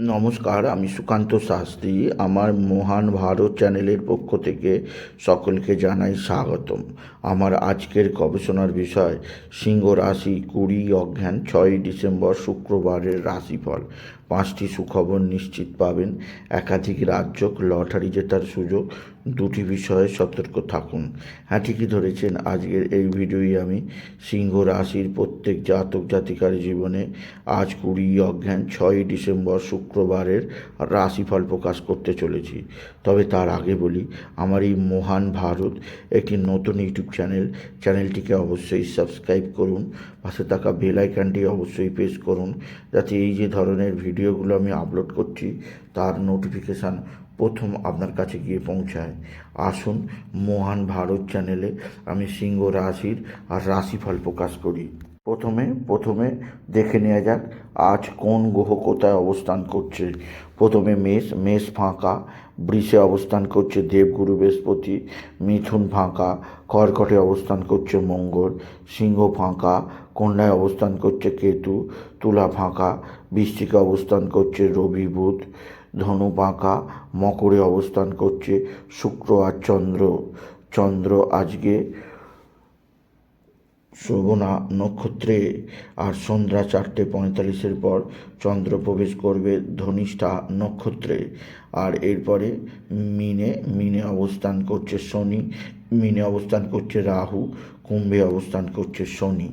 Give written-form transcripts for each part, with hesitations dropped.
নমস্কার, আমি সুকান্ত শাস্ত্রী। আমার মহান ভারত চ্যানেলের পক্ষ থেকে সকলকে জানাই স্বাগতম। আমার আজকের গবেষণার বিষয় সিংহ রাশি 20 অজ্ঞান 6 ডিসেম্বর শুক্রবারের রাশিফল। 5টি সুখবর নিশ্চিত পাবেন, একাধিক রাজ্য লটারি জেতার সুযোগ, 2টি বিষয়ে সতর্ক থাকুন। হ্যাঁ, ঠিকই ধরেছেন। আজকের এই ভিডিওই আমি সিংহ রাশির প্রত্যেক জাতক জাতিকার জীবনে আজ 20 অজ্ঞান 6 ডিসেম্বর শুক্রবারের রাশিফল প্রকাশ করতে চলেছি। তবে তার আগে বলি, আমার এই মহান ভারত একটি নতুন ইউটিউব চ্যানেলটিকে অবশ্যই সাবস্ক্রাইব করুন। পাশে থাকা বেল আইকনটি অবশ্যই প্রেস করুন, যাতে এই যে ধরনের ভিডিওগুলো আমি আপলোড করছি তার নোটিফিকেশান প্রথম আপনার কাছে গিয়ে পৌঁছায়। আসুন, মহান ভারত চ্যানেলে আমি সিংহ রাশির আর রাশিফল প্রকাশ করি। প্রথমে দেখে নেওয়া যাক আজ কোন গ্রহ কোথায় অবস্থান করছে। প্রথমে মেষ ফাঁকা, বৃষে অবস্থান করছে দেবগুরু বৃহস্পতি, মিথুন ফাঁকা, কর্কটে অবস্থান করছে মঙ্গল, সিংহ ফাঁকা, কন্যায় অবস্থান করছে কেতু, তুলা ফাঁকা, বৃশ্চিকে অবস্থান করছে রবি বুধ, ধনু ফাঁকা, মকরে অবস্থান করছে শুক্র আর চন্দ্র আজকে শোভনা নক্ষত্রে, আর সন্ধ্যা 4:45 পর চন্দ্র প্রবেশ করবে ধনিষ্ঠা নক্ষত্রে। আর এরপরে মিনে অবস্থান করছে শনি, মিনে অবস্থান করছে রাহু, কুম্ভে অবস্থান করছে শনি।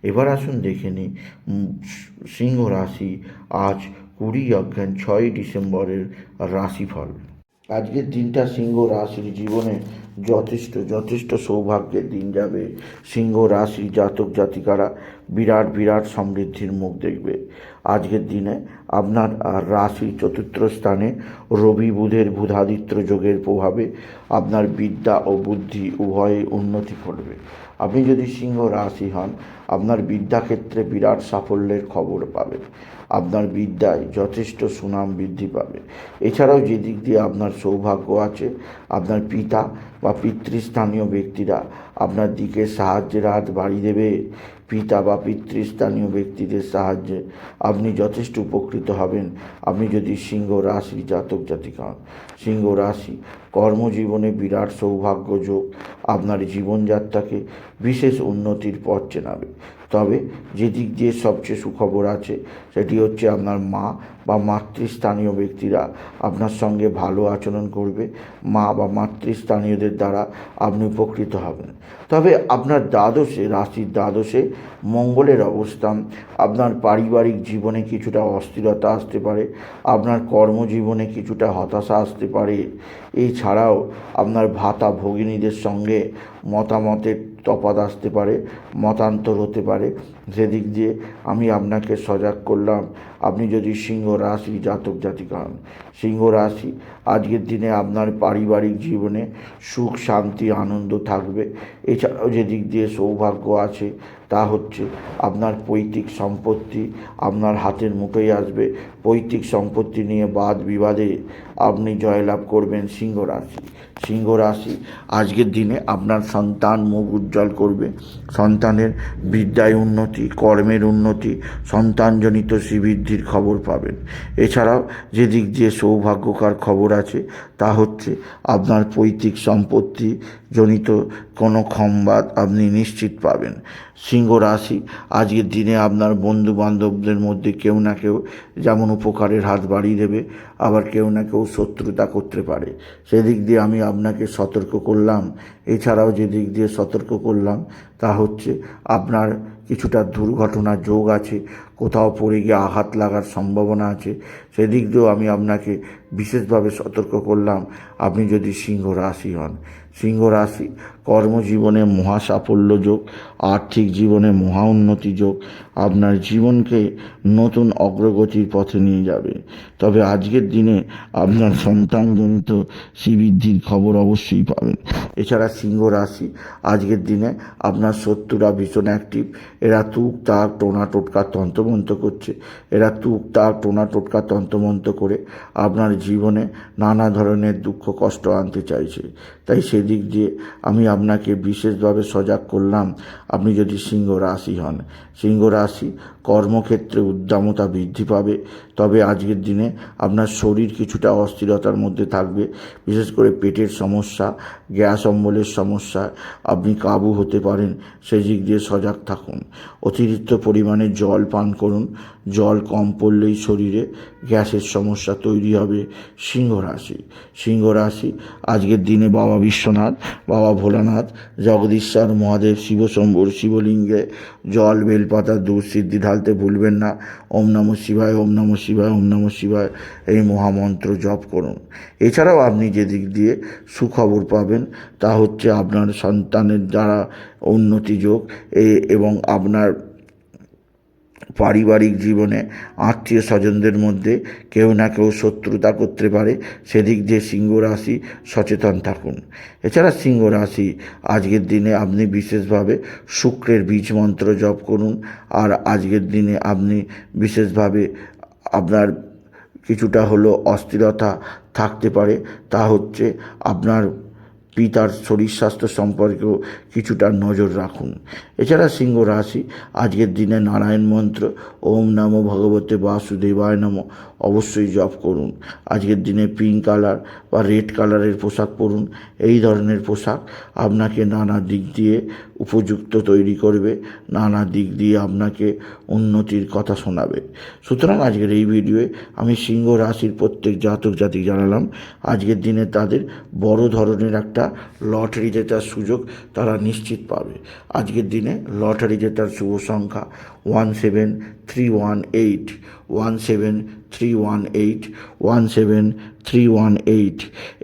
এবার আসুন দেখে নিই সিংহ রাশি আজ 20 অজ্ঞান 6 ডিসেম্বরের রাশিফল। আজকের দিনটা সিংহ রাশির জীবনে যথেষ্ট সৌভাগ্যের দিন যাবে। সিংহ রাশি জাতক জাতিকারা বিরাট সমৃদ্ধির মুখ দেখবে। আজকের দিনে আপনার রাশি চতুর্থ স্থানে রবি বুধের বুধাদিত্য যোগের প্রভাবে আপনার বিদ্যা ও বুদ্ধি উভয়ে উন্নতি ঘটবে। আপনি যদি সিংহ রাশি হন, আপনার বিদ্যাক্ষেত্রে বিরাট সাফল্যের খবর পাবেন। আপনার বিদ্যায় যথেষ্ট সুনাম বৃদ্ধি পাবে। এছাড়াও যে দিক দিয়ে আপনার সৌভাগ্য আছে, আপনার পিতা বা পিতৃস্থানীয় ব্যক্তিরা আপনার দিকে সাহায্যের হাত বাড়িয়ে দেবে। পিতা বা পিতৃস্থানীয় ব্যক্তিদের সাহায্যে আপনি যথেষ্ট উপকৃত হবেন আপনি যদি সিংহ রাশি জাতক জাতিকা হন। সিংহ রাশি কর্মজীবনে বিরাট সৌভাগ্য যোগ আপনার জীবনযাত্রাকে বিশেষ উন্নতির পথ চেনাবে। তবে যে দিক দিয়ে সবচেয়ে সুখবর আছে সেটি হচ্ছে আপনার মা বা মাতৃস্থানীয় ব্যক্তিরা আপনার সঙ্গে ভালো আচরণ করবে। মা বা মাতৃস্থানীয়দের দ্বারা আপনি উপকৃত হবেন। তবে আপনার রাশির দ্বাদশে মঙ্গলের অবস্থান আপনার পারিবারিক জীবনে কিছুটা অস্থিরতা আসতে পারে, আপনার কর্মজীবনে কিছুটা হতাশা আসতে পারে। এছাড়াও আপনার ভাতা ভগিনীদের সঙ্গে মতামতের তফাৎ আসতে পারে, মতান্তর হতে পারে। সেদিক দিয়ে আমি আপনাকে সজাগ করলাম আপনি যদি সিংহ রাশি জাতক জাতিকা হন। সিংহ রাশি আজকের দিনে আপনার পারিবারিক জীবনে সুখ শান্তি আনন্দ থাকবে। এছাড়াও যে দিক দিয়ে সৌভাগ্য আছে তা হচ্ছে আপনার পৈতৃক সম্পত্তি আপনার হাতের মুঠোয় আসবে। পৈতৃক সম্পত্তি নিয়ে বাদ বিবাদে আপনি জয়লাভ করবেন। সিংহ রাশি আজকের দিনে আপনার সন্তান মুখ উজ্জ্বল করবে। সন্তানের বিদ্যায় উন্নতি, কর্মের উন্নতি, সন্তানজনিত শ্রীবৃদ্ধির খবর পাবেন। এছাড়াও যে দিক দিয়ে সৌভাগ্যকর খবর আছে তা হচ্ছে আপনার পৈতৃক সম্পত্তি জনিত কোনো সংবাদ আপনি নিশ্চিত পাবেন। সিংহ রাশি আজকের দিনে আপনার বন্ধু বান্ধবদের মধ্যে কেউ না কেউ যেমন উপকারের হাত বাড়িয়ে দেবে, আবার কেউ না কেউ শত্রুতা করতে পারে। সেদিক দিয়ে আমি আপনাকে সতর্ক করলাম। এছাড়াও যে দিক দিয়ে সতর্ক করলাম তা হচ্ছে আপনার কিছুটা দুর্ঘটনার যোগ আছে, কোথাও পড়ে গিয়ে আঘাত লাগার সম্ভাবনা আছে। সেদিক দিয়েও আমি আপনাকে বিশেষভাবে সতর্ক করলাম আপনি যদি সিংহ রাশি হন। সিংহ রাশি কর্মজীবনে মহা সাফল্য যোগ, আর্থিক জীবনে মহা উন্নতি যোগ আপনার জীবনকে নতুন অগ্রগতির পথে নিয়ে যাবে। তবে আজকের দিনে আপনার সন্তানজনিত শ্রীবৃদ্ধির খবর অবশ্যই পাবেন। এছাড়া সিংহ রাশি আজকের দিনে আপনার শত্রুরা ভীষণ অ্যাক্টিভ। এরা তুক তাক টোনা টোটকা তন্ত্রমন্ত্র করছে। এরা তুক তাক টোনা টোটকা তন্ত্রমন্ত্র করে আপনার জীবনে নানা ধরনের দুঃখ কষ্ট আনতে চাইছে। তাই সেদিক দিয়ে আমি আপনাকে বিশেষভাবে সজাগ করলাম আপনি যদি সিংহ রাশি হন। সিংহ রাশি কর্মক্ষেত্রে উদ্দামতা বৃদ্ধি পাবে। তবে আজকের দিনে আপনার শরীর কিছুটা অস্থিরতার মধ্যে থাকবে, বিশেষ করে পেটের সমস্যা, গ্যাস অম্বলের সমস্যা আপনি কাবু হতে পারেন, সেদিক দিয়ে সজাগ থাকুন। অতিরিক্ত পরিমাণে জল পান করুন, জল কম পড়লেই শরীরে গ্যাসের সমস্যা তৈরি হবে। সিংহ রাশি আজকের দিনে বাবা বিশ্বনাথ, বাবা ভোলানাথ, জগদীশ্বর মহাদেব, শিবশম্ভুর শিবলিঙ্গে জল, বেলপাতা, দুধ, সিদ্ধি ঢালতে ভুলবেন না। ওম নমঃ শিবায়, ওম নমঃ শিবায়, ওম নমঃ শিবায় এই মহামন্ত্র জপ করুন। এছাড়াও আপনি যে দিক দিয়ে সুখবর পাবেন তা হচ্ছে আপনার সন্তানের দ্বারা উন্নতি যোগ এবং আপনার পারিবারিক জীবনে আত্মীয় স্বজনদের মধ্যে কেউ না কেউ শত্রুতা করতে পারে, সেদিক দিয়ে সিংহ রাশি সচেতন থাকুন। এছাড়া সিংহ রাশি আজকের দিনে আপনি বিশেষভাবে শুক্রের বীজ মন্ত্র জপ করুন। আর আজকের দিনে আপনি বিশেষভাবে আপনার কিছুটা হলো অস্থিরতা থাকতে পারে, তা হচ্ছে আপনার পিতার শরীর স্বাস্থ্য সম্পর্কেও কিছুটা নজর রাখুন। এছাড়া সিংহ রাশি আজকের দিনে নারায়ণ মন্ত্র ওম নমো ভগবতে বাসুদেবায় নমঃ অবশ্যই জপ করুন। আজকের দিনে পিঙ্ক কালার বা রেড কালারের পোশাক পরুন। এই ধরনের পোশাক আপনাকে নানা দিক দিয়ে উপযুক্ত তৈরি করবে, নানা দিক দিয়ে আপনাকে উন্নতির কথা শোনাবে। সুতরাং আজকের এই ভিডিওয়ে আমি সিংহ রাশির প্রত্যেক জাতক জাতিক জানালাম আজকের দিনে তাদের বড় ধরনের একটা লটারি জেতার সুযোগ তারা নিশ্চিত পাবে। আজকের দিনে লটারি জেতার শুভ সংখ্যা 17318, 17318, 17318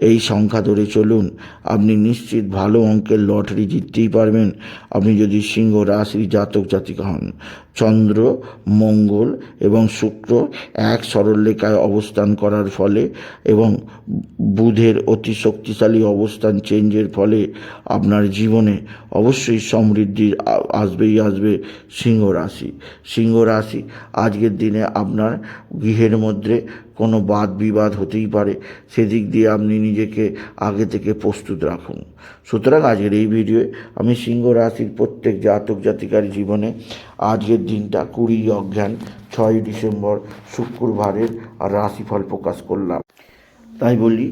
এই সংখ্যা ধরে চলুন, আপনি নিশ্চিত ভালো অঙ্কের লটারি জিততেই পারবেন আপনি যদি সিংহ রাশির জাতক জাতিকা হন। চন্দ্র, মঙ্গল এবং শুক্র এক সরলরেখায় অবস্থান করার ফলে এবং বুধের অতি শক্তিশালী অবস্থান চেঞ্জের ফলে আপনার জীবনে অবশ্যই সমৃদ্ধি আসবে। সিংহ রাশি আজকের দিনে আপনার গৃহের মধ্যে কোনো বাদ বিবাদ হতেই পারে, সেদিক দিয়ে আপনি নিজেকে আগে থেকে প্রস্তুত রাখুন। সুতরাং আজকের এই ভিডিওয়ে আমি সিংহ রাশির প্রত্যেক জাতক জাতিকার জীবনে আজকের দিনটা 20 অগ্রহায়ণ 6 ডিসেম্বর শুক্রবারের রাশিফল প্রকাশ করলাম। তাই বলি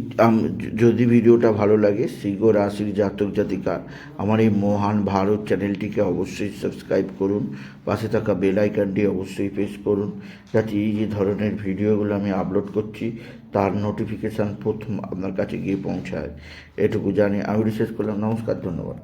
যদি ভিডিওটা ভালো লাগে সিংহ রাশির জাতক জাতিকা আমার এই মহান ভারত চ্যানেলটিকে অবশ্যই সাবস্ক্রাইব করুন, পাশে থাকা বেল আইকনটি অবশ্যই প্রেস করুন, যাতে এই যে ধরনের ভিডিওগুলো আমি আপলোড করছি তার নোটিফিকেশান প্রথম আপনার কাছে গিয়ে পৌঁছায়। এটুকু জানি আমি শেষ করলাম। নমস্কার, ধন্যবাদ।